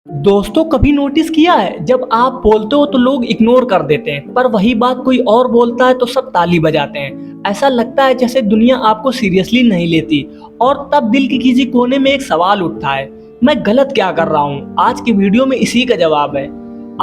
दोस्तों कभी नोटिस किया है जब आप बोलते हो तो लोग इग्नोर कर देते हैं पर वही बात कोई और बोलता है तो सब ताली बजाते हैं। ऐसा लगता है जैसे दुनिया आपको सीरियसली नहीं लेती। और तब दिल के किसी कोने में एक सवाल उठता है, मैं गलत क्या कर रहा हूँ। आज की वीडियो में इसी का जवाब है।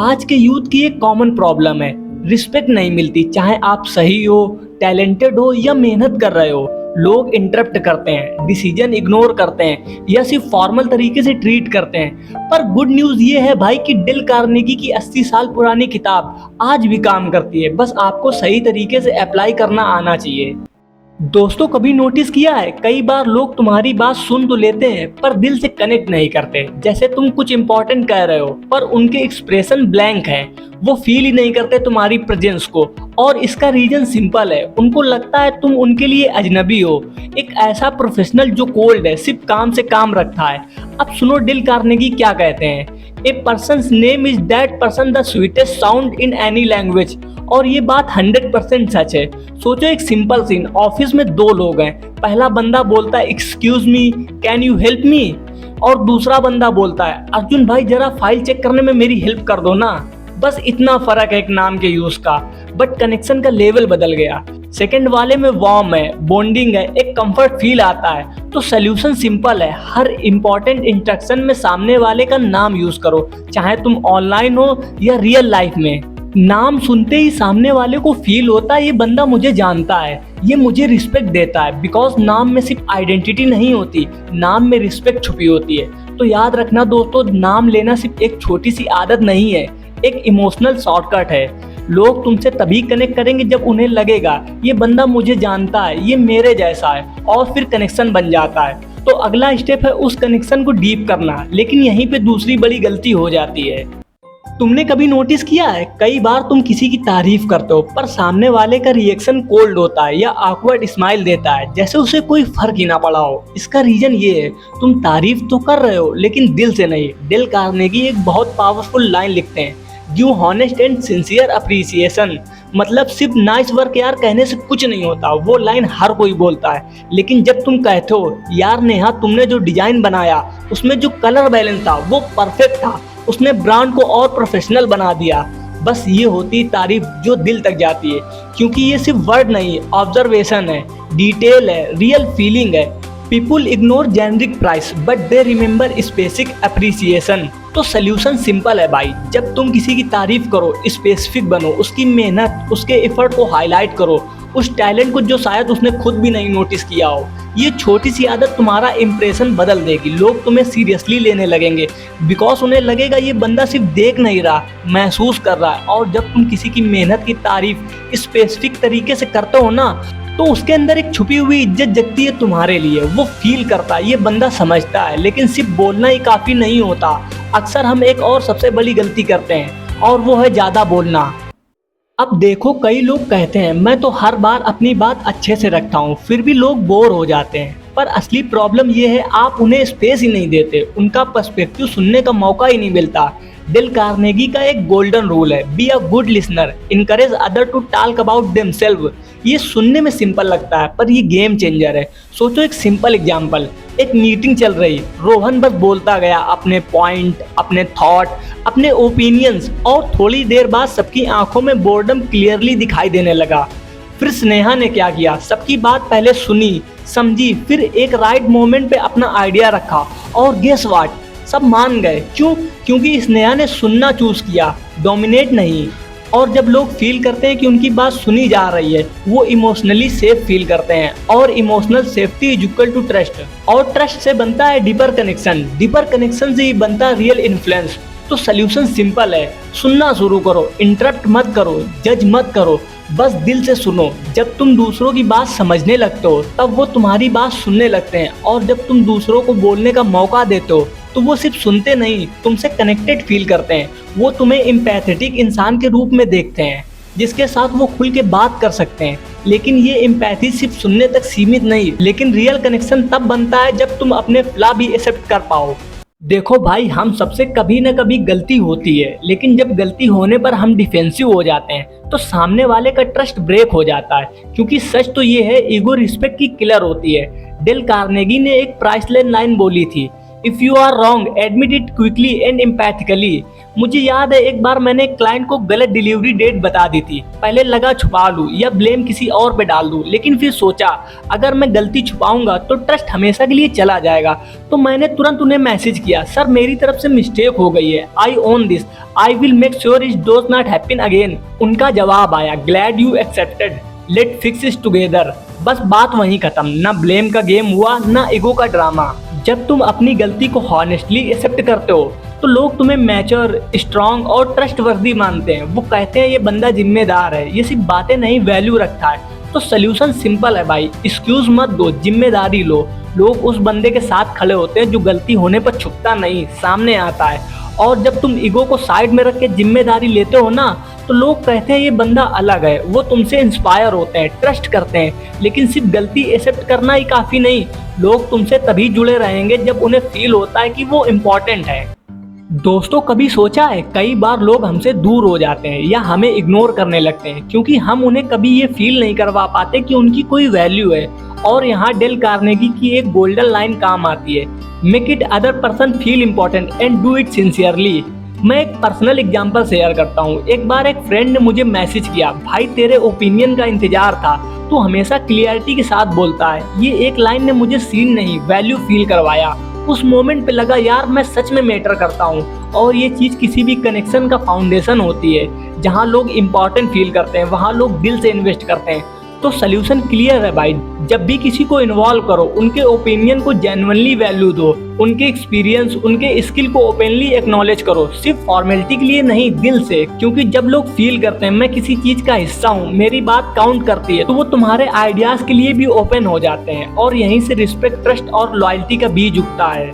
आज के यूथ की एक कॉमन प्रॉब्लम है, रिस्पेक्ट नहीं मिलती। चाहे आप सही हो, टैलेंटेड हो या मेहनत कर रहे हो, लोग इंटरप्ट करते हैं, डिसीजन इग्नोर करते हैं या सिर्फ फॉर्मल तरीके से ट्रीट करते हैं। पर गुड न्यूज़ ये है भाई कि डेल कार्नेगी की 80 साल पुरानी किताब आज भी काम करती है। बस आपको सही तरीके से अप्लाई करना आना चाहिए। दोस्तों कभी नोटिस किया है, कई बार लोग तुम्हारी बात सुन तो लेते हैं पर दिल से कनेक्ट नहीं करते। जैसे तुम कुछ इंपॉर्टेंट कह रहे हो पर उनके एक्सप्रेशन ब्लैंक है, वो फील ही नहीं करते तुम्हारी प्रेजेंस को। और इसका रीजन सिंपल है, उनको लगता है तुम उनके लिए अजनबी हो, एक ऐसा प्रोफेशनल जो कोल्ड है, सिर्फ काम से काम रखता है। अब सुनो डेल कार्नेगी क्या कहते हैं, a person's name is that person the sweetest sound in any language. और ये बात 100% सच है। सोचो एक सिंपल सीन, ऑफिस में दो लोग हैं, पहला बंदा बोलता है excuse me, can you help me, और दूसरा बंदा बोलता है अर्जुन भाई जरा फाइल चेक करने में मेरी हेल्प कर दो ना। बस इतना फर्क है एक नाम के यूज का, बट कनेक्शन का लेवल बदल गया। सेकंड वाले में वार्म है, बॉन्डिंग है, एक कंफर्ट फील आता है। तो सोल्यूशन सिंपल है, हर इंपॉर्टेंट इंटरेक्शन में सामने वाले का नाम यूज करो, चाहे तुम ऑनलाइन हो या रियल लाइफ में। नाम सुनते ही सामने वाले को फील होता है ये बंदा मुझे जानता है, ये मुझे रिस्पेक्ट देता है। बिकॉज नाम में सिर्फ आइडेंटिटी नहीं होती, नाम में रिस्पेक्ट छुपी होती है। तो याद रखना दोस्तों, नाम लेना सिर्फ एक छोटी सी आदत नहीं है, एक इमोशनल शॉर्टकट है। लोग तुमसे तभी कनेक्ट करेंगे जब उन्हें लगेगा ये बंदा मुझे जानता है, ये मेरे जैसा है, और फिर कनेक्शन बन जाता है। तो अगला स्टेप है उस कनेक्शन को डीप करना। लेकिन यहीं पे दूसरी बड़ी गलती हो जाती है। तुमने कभी नोटिस किया है, कई बार तुम किसी की तारीफ करते हो पर सामने वाले का रिएक्शन कोल्ड होता है या ऑकवर्ड स्माइल देता है, जैसे उसे कोई फर्क ही ना पड़ा हो। इसका रीजन ये है, तुम तारीफ तो कर रहे हो लेकिन दिल से नहीं। डेल कार्नेगी एक बहुत पावरफुल लाइन लिखते हैं, give honest and sincere appreciation. मतलब सिर्फ नाइस वर्क यार कहने से कुछ नहीं होता, वो लाइन हर कोई बोलता है। लेकिन जब तुम कहते हो यार नेहा तुमने जो डिजाइन बनाया उसमें जो कलर बैलेंस था वो परफेक्ट था, उसने ब्रांड को और प्रोफेशनल बना दिया, बस ये होती तारीफ जो दिल तक जाती है। क्योंकि ये सिर्फ वर्ड नहीं, ऑब्जर्वेशन है, डिटेल है, रियल फीलिंग है। People ignore generic price but they remember specific appreciation. तो सोल्यूशन सिंपल है भाई, जब तुम किसी की तारीफ करो स्पेसिफिक बनो, उसकी मेहनत, उसके एफर्ट को हाईलाइट करो, उस टैलेंट को जो शायद उसने खुद भी नहीं नोटिस किया हो। ये छोटी सी आदत तुम्हारा इंप्रेशन बदल देगी। लोग तुम्हें सीरियसली लेने लगेंगे बिकॉज उन्हें लगेगा ये बंदा सिर्फ देख नहीं रहा, महसूस कर रहा है। और जब तुम किसी की मेहनत की तारीफ स्पेसिफिक तरीके से करते हो ना, तो उसके अंदर एक छुपी हुई इज्जत जगती है तुम्हारे लिए। वो फील करता है, ये बंदा समझता है। लेकिन सिर्फ बोलना ही काफी नहीं होता। अक्सर हम एक और सबसे बड़ी गलती करते हैं और वो है ज्यादा बोलना। अब देखो कई लोग कहते हैं मैं तो हर बार अपनी बात अच्छे से रखता हूँ, फिर भी लोग बोर हो जाते हैं। पर असली प्रॉब्लम ये है आप उन्हें स्पेस ही नहीं देते, उनका पर्सपेक्टिव सुनने का मौका ही नहीं मिलता। डेल कार्नेगी का एक गोल्डन रूल है, be a good listener, encourage other to talk about themselves. ये सुनने में सिंपल लगता है पर ये गेम चेंजर है। सोचो एक सिंपल एग्जांपल, एक मीटिंग चल रही, रोहन बस बोलता गया अपने पॉइंट, अपने थॉट, अपने ओपिनियंस, और थोड़ी देर बाद सबकी आंखों में बोर्डम क्लियरली दिखाई देने लगा। फिर स्नेहा ने क्या किया, सबकी बात पहले सुनी, समझी, फिर एक राइट मोमेंट पे अपना आइडिया रखा, और गेस व्हाट, सब मान गए। क्यों? क्योंकि स्नेहा ने सुनना चूज किया, डोमिनेट नहीं। और जब लोग फील करते हैं कि उनकी बात सुनी जा रही है, वो इमोशनली सेफ फील करते हैं, और emotional safety is equal to trust, और ट्रस्ट से बनता है डीपर कनेक्शन, डीपर कनेक्शन से ही बनता है रियल इन्फ्लुएंस। तो सोल्यूशन सिंपल है, सुनना शुरू करो, इंटरप्ट मत करो, जज मत करो, बस दिल से सुनो। जब तुम दूसरों की बात समझने लगते हो तब वो तुम्हारी बात सुनने लगते हैं, और जब तुम दूसरों को बोलने का मौका देते हो तो वो सिर्फ सुनते नहीं, तुमसे कनेक्टेड फील करते हैं। वो तुम्हें एम्पैथेटिक इंसान के रूप में देखते हैं जिसके साथ वो खुल के बात कर सकते हैं। लेकिन ये एम्पैथी सिर्फ सुनने तक सीमित नहीं, लेकिन रियल कनेक्शन तब बनता है जब तुम अपने फ्लॉ भी एक्सेप्ट कर पाओ। देखो भाई, हम सबसे कभी न कभी गलती होती है, लेकिन जब गलती होने पर हम डिफेंसिव हो जाते हैं तो सामने वाले का ट्रस्ट ब्रेक हो जाता है। क्योंकि सच तो ये है, ईगो रिस्पेक्ट की किलर होती है। डेल कार्नेगी ने एक प्राइसलेस लाइन बोली थी, if you are wrong admit it quickly and emphatically. मुझे याद है एक बार मैंने क्लाइंट को गलत डिलीवरी डेट बता दी थी। पहले लगा छुपा लूं या ब्लेम किसी और पे डाल दूं, लेकिन फिर सोचा अगर मैं गलती छुपाऊंगा तो ट्रस्ट हमेशा के लिए चला जाएगा। तो मैंने तुरंत उन्हें मैसेज किया, सर मेरी तरफ से मिस्टेक हो गई है, I own this, I will make sure it does not happen again. उनका जवाब आया, glad you accepted, let fix it together. बस बात वहीं खत्म, ना ब्लेम का गेम हुआ ना ईगो का ड्रामा। जब तुम अपनी गलती को हॉनेस्टली एक्सेप्ट करते हो तो लोग तुम्हें मैच्योर, स्ट्रांग और ट्रस्टवर्दी मानते हैं। वो कहते हैं ये बंदा जिम्मेदार है, ये सिर्फ बातें नहीं वैल्यू रखता है। तो सोल्यूशन सिंपल है भाई, एक्सक्यूज मत दो, जिम्मेदारी लो। लोग उस बंदे के साथ खड़े होते हैं जो गलती होने पर छुपता नहीं, सामने आता है। और जब तुम ईगो को साइड में रख के जिम्मेदारी लेते हो ना, तो लोग कहते हैं ये बंदा अलग है। वो तुमसे इंस्पायर होते हैं, ट्रस्ट करते हैं। लेकिन सिर्फ गलती एक्सेप्ट करना ही काफी नहीं, लोग तुमसे तभी जुड़े रहेंगे जब उन्हें फील होता है कि वो इम्पोर्टेंट है। दोस्तों कभी सोचा है, कई बार लोग हमसे दूर हो जाते हैं या हमें इग्नोर करने लगते हैं क्योंकि हम उन्हें कभी ये फील नहीं करवा पाते कि उनकी कोई वैल्यू है। और यहाँ डेल कार्नेगी की एक गोल्डन लाइन काम आती है, make it other person feel important and do it sincerely. मैं एक पर्सनल एग्जांपल शेयर करता हूँ। एक बार एक फ्रेंड ने मुझे मैसेज किया, भाई तेरे ओपिनियन का इंतजार था, तू हमेशा क्लियरिटी के साथ बोलता है। ये एक लाइन ने मुझे सीन नहीं वैल्यू फील करवाया। उस मोमेंट पे लगा यार मैं सच में मैटर करता हूँ। और ये चीज किसी भी कनेक्शन का फाउंडेशन होती है। जहाँ लोग इम्पोर्टेंट फील करते हैं वहाँ लोग दिल से इन्वेस्ट करते हैं। तो सोल्यूशन क्लियर है भाई, जब भी किसी को इन्वॉल्व करो उनके ओपिनियन को जेन्युइनली वैल्यू दो, उनके एक्सपीरियंस, उनके स्किल को ओपनली एक्नॉलेज करो, सिर्फ फॉर्मेलिटी के लिए नहीं, दिल से। क्योंकि जब लोग फील करते हैं मैं किसी चीज का हिस्सा हूँ, मेरी बात काउंट करती है, तो वो तुम्हारे आइडियाज के लिए भी ओपन हो जाते हैं। और यहीं से रिस्पेक्ट, ट्रस्ट और लॉयल्टी का बीज उगता है।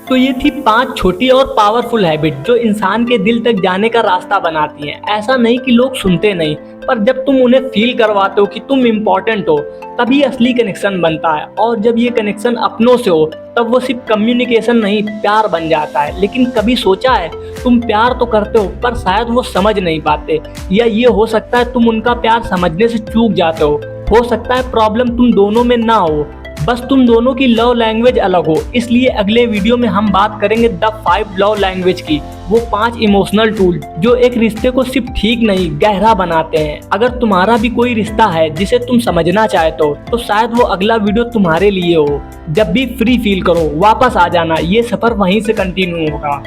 तो ये थी 5 छोटी और पावरफुल हैबिट जो इंसान के दिल तक जाने का रास्ता बनाती हैं। ऐसा नहीं कि लोग सुनते नहीं, पर जब तुम उन्हें फील करवाते हो कि तुम इम्पोर्टेंट हो, तभी असली कनेक्शन बनता है। और जब ये कनेक्शन अपनों से हो तब वो सिर्फ कम्युनिकेशन नहीं, प्यार बन जाता है। लेकिन कभी सोचा है, तुम प्यार तो करते हो पर शायद वो समझ नहीं पाते, या ये हो सकता है तुम उनका प्यार समझने से चूक जाते हो सकता है प्रॉब्लम तुम दोनों में ना हो, बस तुम दोनों की लव लैंग्वेज अलग हो। इसलिए अगले वीडियो में हम बात करेंगे द 5 लव लैंग्वेज की, वो 5 इमोशनल टूल जो एक रिश्ते को सिर्फ ठीक नहीं गहरा बनाते हैं। अगर तुम्हारा भी कोई रिश्ता है जिसे तुम समझना चाहते हो तो शायद वो अगला वीडियो तुम्हारे लिए हो। जब भी फ्री फील करो वापस आ जाना, ये सफर वहीं से कंटिन्यू होगा।